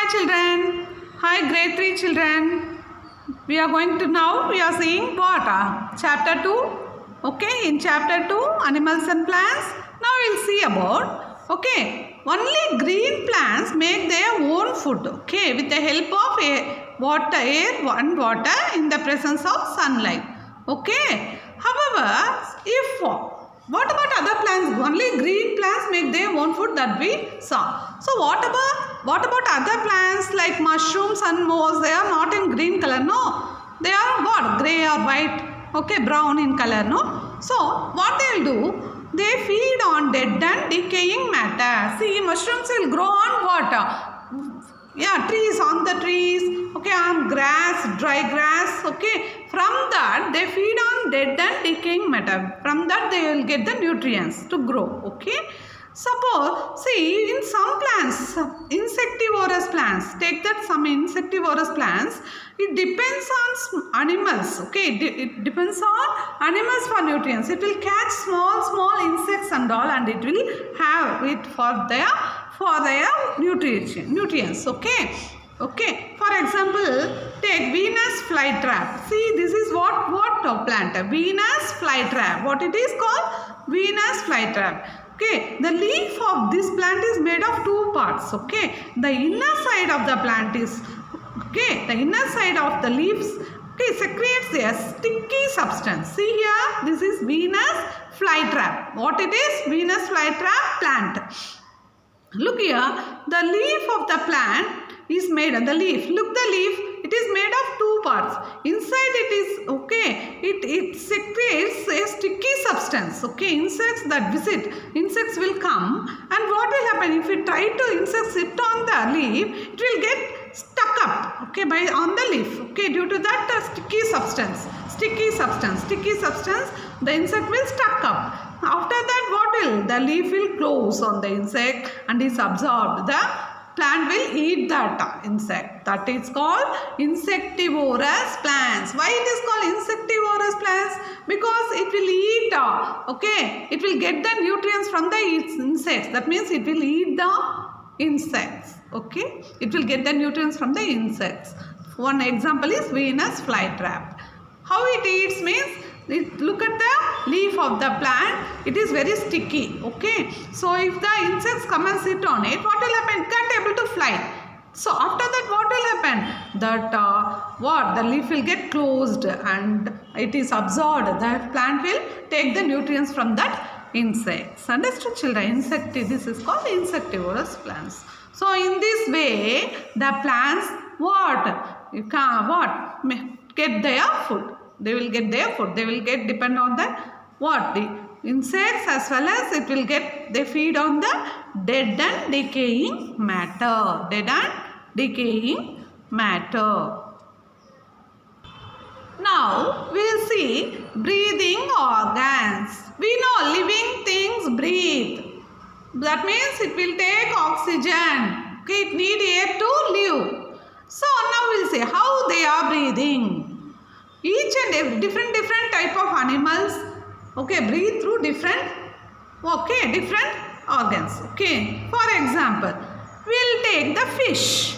Hi children. Hi grade 3 children. We are going to now we are seeing what? Chapter 2. Okay, in chapter 2 animals and plants. Now we'll see about only green plants make their own food. Okay, with the help of air and water in the presence of sunlight. Okay. However, if what about other plants? Only green plants make their own food that we saw. So what about other plants like mushrooms and moss? They are not in green color, no. They are what? Grey or white. Okay, brown in color, no. So what they will do? They feed on dead and decaying matter. See, mushrooms will grow on what? Yeah, trees, on the trees, okay, on grass, dry grass, okay. From that, they feed on dead and decaying matter. From that, they will get the nutrients to grow, okay. Suppose, see, in some plants, insectivorous plants, take that some insectivorous plants, it depends on animals, okay. It depends on animals for nutrients. It will catch small insects and all, and it will have it for their nutrients, okay. For example, take Venus flytrap. See, this is what plant? Venus flytrap. What it is called? Venus flytrap. Okay, the leaf of this plant is made of two parts. Okay, the inner side of the plant is the inner side of the leaves secretes a sticky substance. See here, this is Venus flytrap. What it is? Venus flytrap plant. Look here, the leaf of the plant is made of the leaf. Look, the leaf, it is made of two parts. Inside it is, it secretes a sticky substance. Okay, insects will come, and what will happen if we try to insects sit on the leaf, it will get stuck up, on the leaf. Okay, due to that sticky substance, the insect will stuck up. After that, what will? The leaf will close on the insect and is absorbed. The plant will eat that insect. That is called insectivorous plants. Why it is called insectivorous plants? Because it will eat, it will get the nutrients from the insects. That means it will eat the insects. Okay, it will get the nutrients from the insects. One example is Venus flytrap. How it eats means, look at the leaf of the plant, it is very sticky. Okay, so if the insects come and sit on it, what will happen? It can't able to fly. So after that, what will happen? That the leaf will get closed and it is absorbed. The plant will take the nutrients from that insects. Understood, children? This is called insectivorous plants. So in this way, the plants get their food. They will get their food. They will depend on the insects, as well as they feed on the dead and decaying matter. Now we will see breathing organs. We know living things breathe. That means it will take oxygen. Okay, it need air to live. So now we will see how they are breathing. Each and every different type of animals breathe through different organs. Okay, for example, we'll take the fish.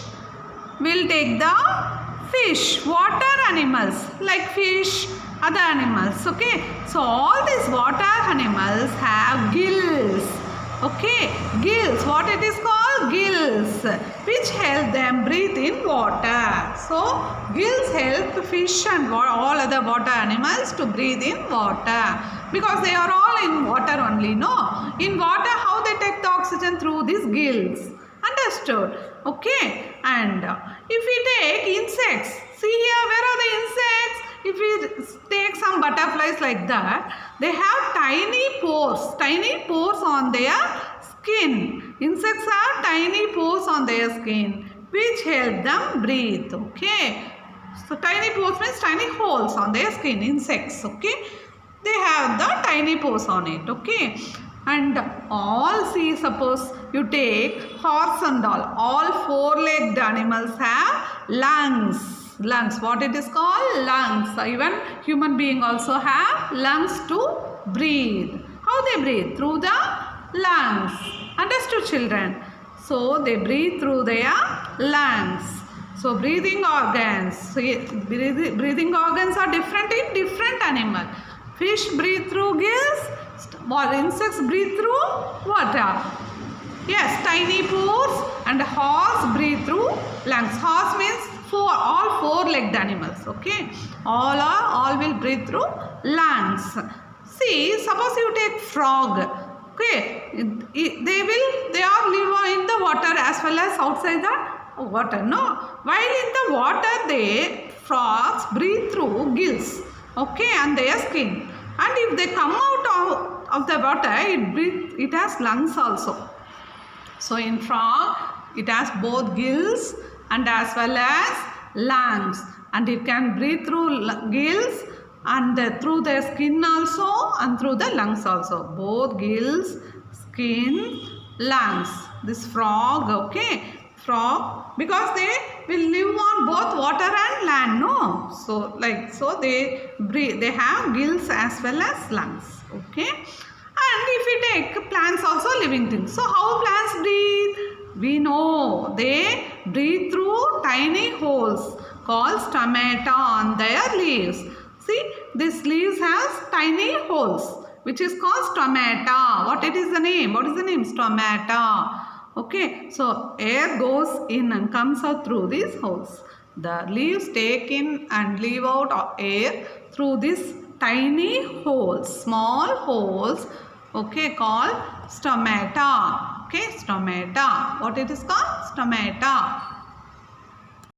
Water animals like fish, other animals. Okay, so all these water animals have gills. Okay, gills. What it is called? Gills, which help them breathe in water. So gills help fish and all other water animals to breathe in water, because they are all in water only. No, in water, how they take the oxygen? Through these gills. Understood? Okay. And if we take insects, see here, where are the insects? If we take some butterflies like that, they have tiny pores on their skin. Insects have tiny pores on their skin, which help them breathe. Okay, so tiny pores means tiny holes on their skin. Insects, they have the tiny pores on it. Okay, and suppose you take horse and all four-legged animals have lungs. What it is called? Lungs. Even human being also have lungs to breathe. How they breathe? Through the lungs. Understood, children? So they breathe through their lungs. So breathing organs. So breathing organs are different in different animal. Fish breathe through gills. Insects breathe through water. Yes, tiny pores. And horse breathe through lungs. Horse means all four-legged animals. Okay, all will breathe through lungs. See, suppose you take frog. Okay, they are live in the water as well as outside the water. No, while in the water, frogs breathe through gills. Okay, and their skin. And if they come out of the water, it has lungs also. So in frog, it has both gills and as well as lungs, and it can breathe through gills and through the skin also and through the lungs also. Both gills, skin, lungs. This frog, okay, frog, because they will live on both water and land, no? So they breathe. They have gills as well as lungs, okay. And if we take plants also living things. So how plants breathe? We know they breathe through tiny holes called stomata on their leaves. See, this leaves has tiny holes which is called stomata. What is the name? Stomata. Okay, so air goes in and comes out through these holes. The leaves take in and leave out air through these tiny holes, small holes, okay, called stomata. Okay, stomata. What it is called? Stomata.